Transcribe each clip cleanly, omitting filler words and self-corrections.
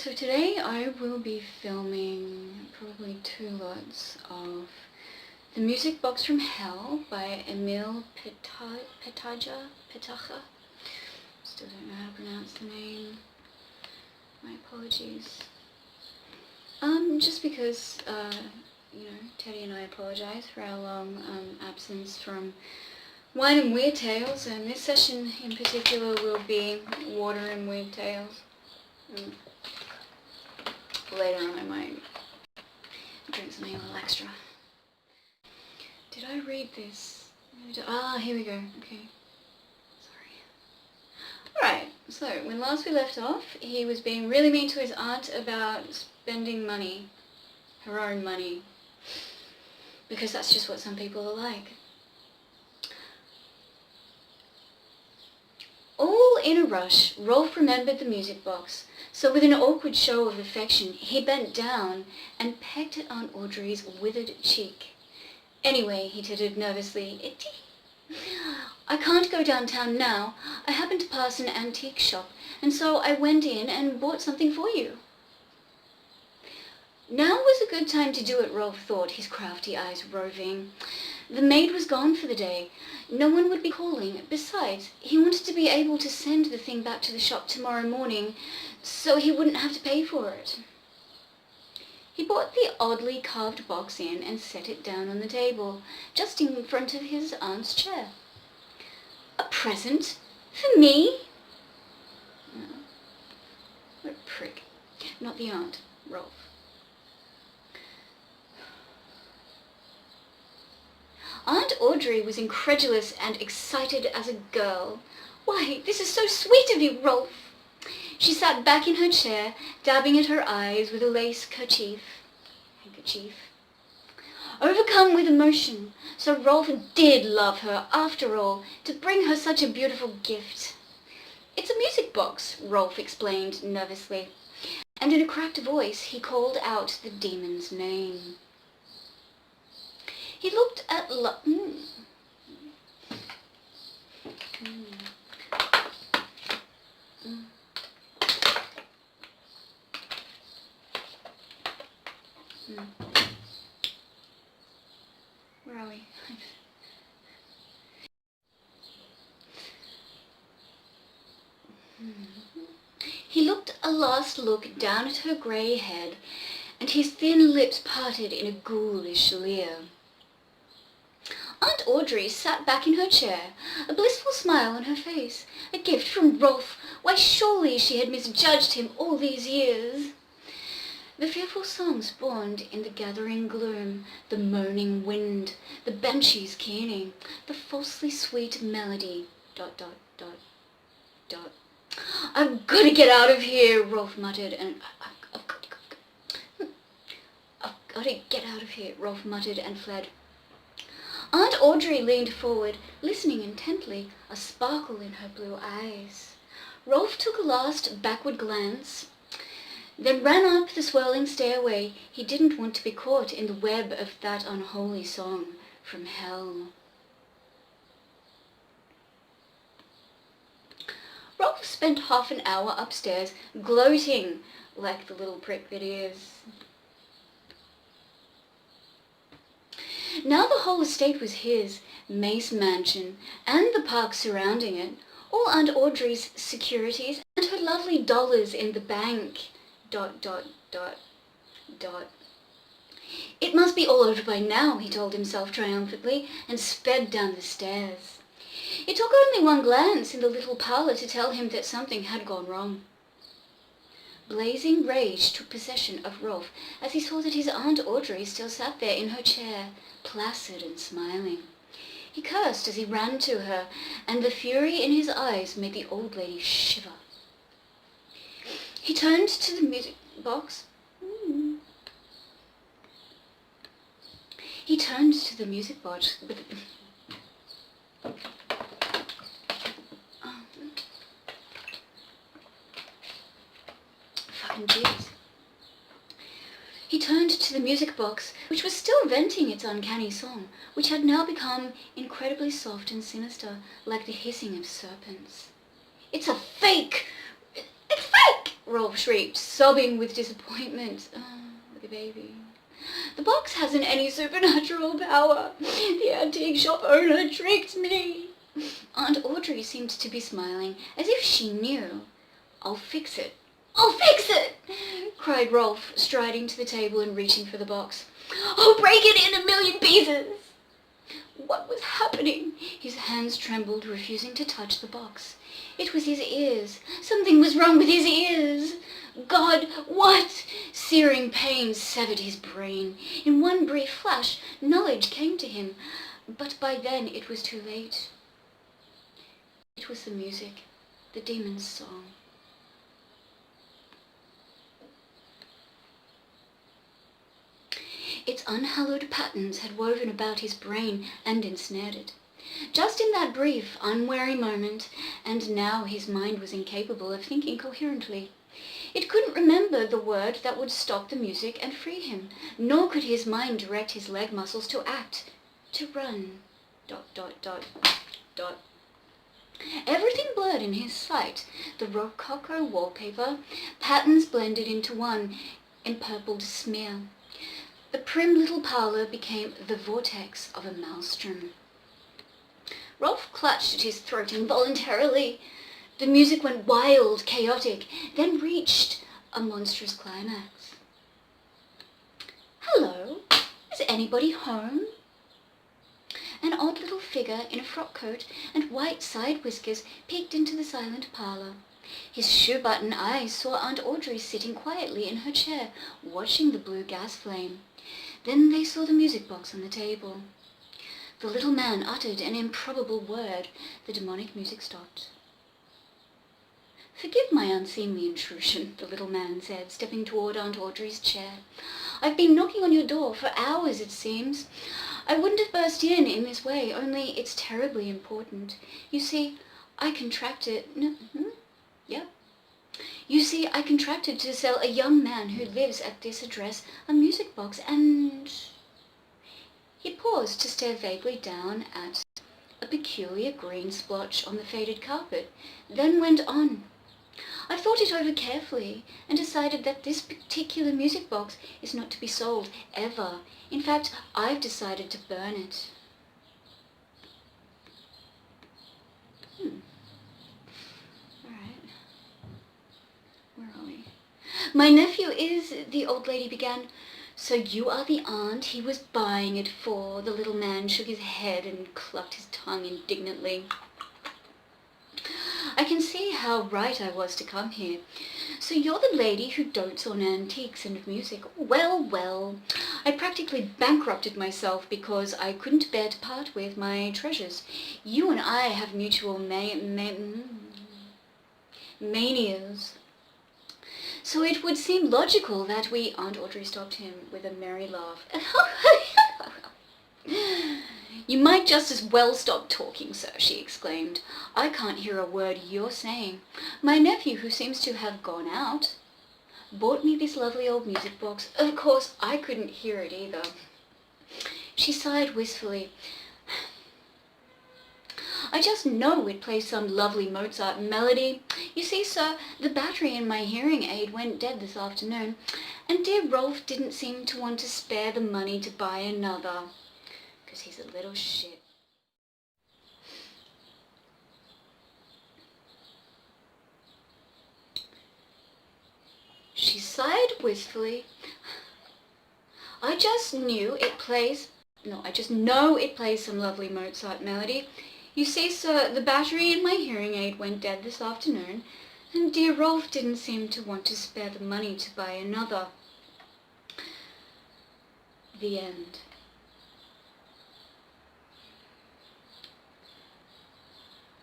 So today I will be filming probably 2 lots of The Music Box from Hell by Emil Petaja. Still don't know how to pronounce the name. My apologies. Just because, Teddy and I apologise for our long absence from Wine and Weird Tales, and this session in particular will be Water and Weird Tales. Later on I might drink something a little extra. Did I read this? Here we go. Okay. Sorry. Alright, so when last we left off, he was being really mean to his aunt about spending money. Her own money. Because that's just what some people are like. All in a rush, Rolf remembered the music box, so with an awkward show of affection, he bent down and pecked at Aunt Audrey's withered cheek. Anyway, he tittered nervously, I can't go downtown now. I happened to pass an antique shop, and so I went in and bought something for you. Now was a good time to do it, Rolf thought, his crafty eyes roving. The maid was gone for the day. No one would be calling. Besides, he wanted to be able to send the thing back to the shop tomorrow morning, so he wouldn't have to pay for it. He brought the oddly carved box in and set it down on the table, just in front of his aunt's chair. A present? For me? No. What a prick. Not the aunt, Rolf. Aunt Audrey was incredulous and excited as a girl. Why, this is so sweet of you, Rolf. She sat back in her chair, dabbing at her eyes with a lace handkerchief. Overcome with emotion, so Rolf did love her, after all, to bring her such a beautiful gift. It's a music box, Rolf explained nervously, and in a cracked voice he called out the demon's name. He looked at Where are we? He looked a last look down at her grey head, and his thin lips parted in a ghoulish leer. Aunt Audrey sat back in her chair, a blissful smile on her face. A gift from Rolf! Why, surely she had misjudged him all these years. The fearful song spawned in the gathering gloom, the moaning wind, the banshees keening, the falsely sweet melody, ... I've got to get out of here, Rolf muttered, and I've got to get out of here, Rolf muttered and fled. Aunt Audrey leaned forward, listening intently, a sparkle in her blue eyes. Rolf took a last backward glance, then ran up the swirling stairway. He didn't want to be caught in the web of that unholy song from hell. Rolf spent half an hour upstairs, gloating like the little prick that he is. Now the whole estate was his, Mace Mansion, and the park surrounding it, all Aunt Audrey's securities, and her lovely dollars in the bank, ... It must be all over by now, he told himself triumphantly, and sped down the stairs. It took only one glance in the little parlour to tell him that something had gone wrong. Blazing rage took possession of Rolf as he saw that his Aunt Audrey still sat there in her chair, placid and smiling. He cursed as he ran to her, and the fury in his eyes made the old lady shiver. He turned to the music box. He turned to the music box with... Jeez. He turned to the music box, which was still venting its uncanny song, which had now become incredibly soft and sinister, like the hissing of serpents. It's a fake! It's fake! Rolf shrieked, sobbing with disappointment. Oh, the baby. The box hasn't any supernatural power. The antique shop owner tricked me. Aunt Audrey seemed to be smiling, as if she knew. I'll fix it. I'll fix it! Cried Rolf, striding to the table and reaching for the box. I'll break it in a million pieces! What was happening? His hands trembled, refusing to touch the box. It was his ears. Something was wrong with his ears. God, what? Searing pain severed his brain. In one brief flash, knowledge came to him, but by then it was too late. It was the music, the demon's song. Its unhallowed patterns had woven about his brain and ensnared it. Just in that brief, unwary moment, and now his mind was incapable of thinking coherently. It couldn't remember the word that would stop the music and free him, nor could his mind direct his leg muscles to act, to run, ... Everything blurred in his sight, the rococo wallpaper, patterns blended into one empurpled smear. The prim little parlour became the vortex of a maelstrom. Rolf clutched at his throat involuntarily. The music went wild, chaotic, then reached a monstrous climax. Hello, is anybody home? An odd little figure in a frock coat and white side whiskers peeked into the silent parlour. His shoe-button eyes saw Aunt Audrey sitting quietly in her chair, watching the blue gas flame. Then they saw the music box on the table. The little man uttered an improbable word. The demonic music stopped. Forgive my unseemly intrusion, the little man said, stepping toward Aunt Audrey's chair. I've been knocking on your door for hours, it seems. I wouldn't have burst in this way, only it's terribly important. You see, I contracted... Yep. You see, I contracted to sell a young man who lives at this address a music box, and... He paused to stare vaguely down at a peculiar green splotch on the faded carpet, then went on. I thought it over carefully and decided that this particular music box is not to be sold, ever. In fact, I've decided to burn it. Alright. Where are we? My nephew is, the old lady began. So you are the aunt he was buying it for? The little man shook his head and clucked his tongue indignantly. I can see how right I was to come here. So you're the lady who dotes on antiques and music. Well, well, I practically bankrupted myself because I couldn't bear to part with my treasures. You and I have mutual manias. So it would seem logical that we... Aunt Audrey stopped him with a merry laugh. You might just as well stop talking, sir, she exclaimed. I can't hear a word you're saying. My nephew, who seems to have gone out, bought me this lovely old music box. Of course, I couldn't hear it either. She sighed wistfully. I just know it plays some lovely Mozart melody. You see, sir, the battery in my hearing aid went dead this afternoon, and dear Rolf didn't seem to want to spare the money to buy another. Because he's a little shit. She sighed wistfully. I just know it plays some lovely Mozart melody. You see, sir, the battery in my hearing aid went dead this afternoon, and dear Rolf didn't seem to want to spare the money to buy another. The end.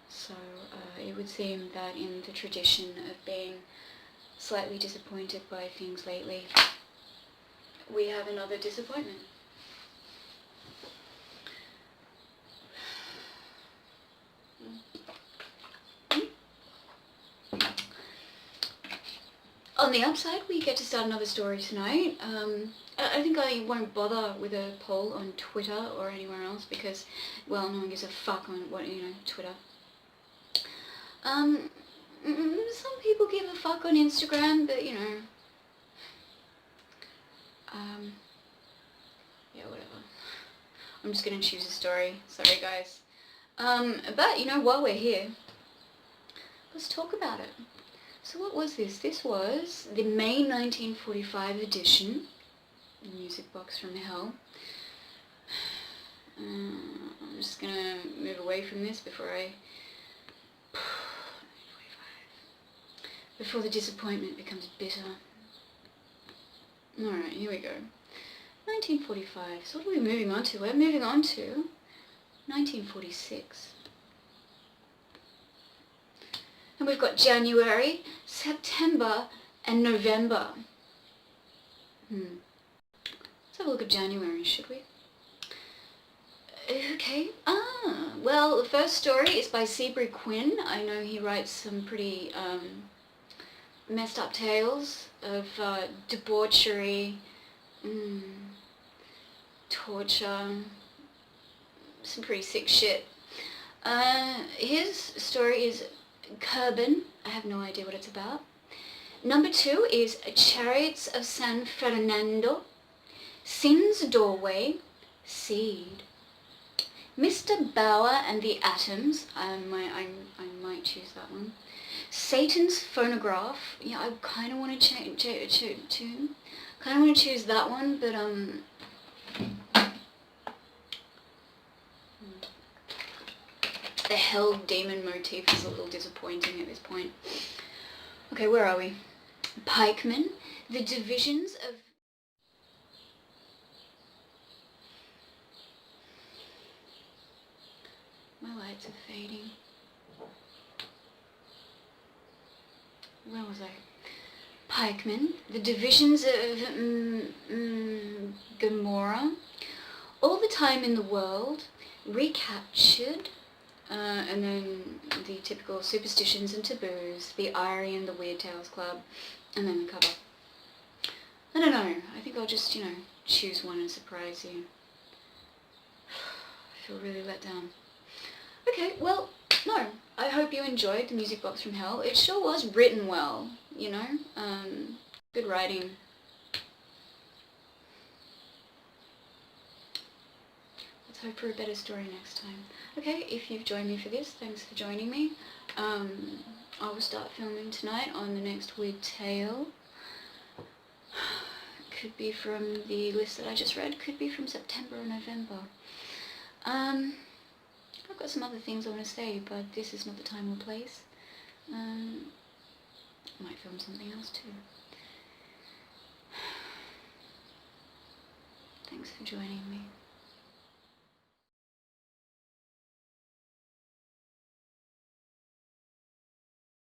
So it would seem that in the tradition of being slightly disappointed by things lately, we have another disappointment. On the upside, we get to start another story tonight. I think I won't bother with a poll on Twitter or anywhere else because, well, no one gives a fuck on Twitter. Some people give a fuck on Instagram, but you know, yeah, whatever. I'm just gonna choose a story. Sorry, guys. But you know, while we're here, let's talk about it. So what was this? This was the May 1945 edition, the Music Box from Hell. I'm just gonna move away from this before the disappointment becomes bitter. Alright, here we go. 1945. So what are we moving on to? We're moving on to 1946. And we've got January, September, and November. Let's have a look at January, should we? Okay. Well, the first story is by Quint. I know he writes some pretty messed up tales of debauchery, torture, some pretty sick shit. His story is Curbin. I have no idea what it's about. Number 2 is Chariots of San Fernando, Sin's Doorway, Seed, Mr. Bauer and the Atoms. I might choose that one. Satan's Phonograph. Yeah, I kind of want to choose that one, but the hell demon motif is a little disappointing at this point. Okay, where are we? Pikemen, the divisions of... My lights are fading. Where was I? Pikemen, the divisions of Gomorrah, all the time in the world, recaptured, and then the typical superstitions and taboos, the Irie and the Weird Tales Club, and then the cover. I don't know, I think I'll just, you know, choose one and surprise you. I feel really let down. Okay, well, no, I hope you enjoyed the Music Box from Hell. It sure was written well, you know, good writing. Let's hope for a better story next time. Okay, if you've joined me for this, thanks for joining me. I will start filming tonight on the next weird tale. Could be from the list that I just read, could be from September or November. I've got some other things I want to say, but this is not the time or place. I might film something else too. Thanks for joining me.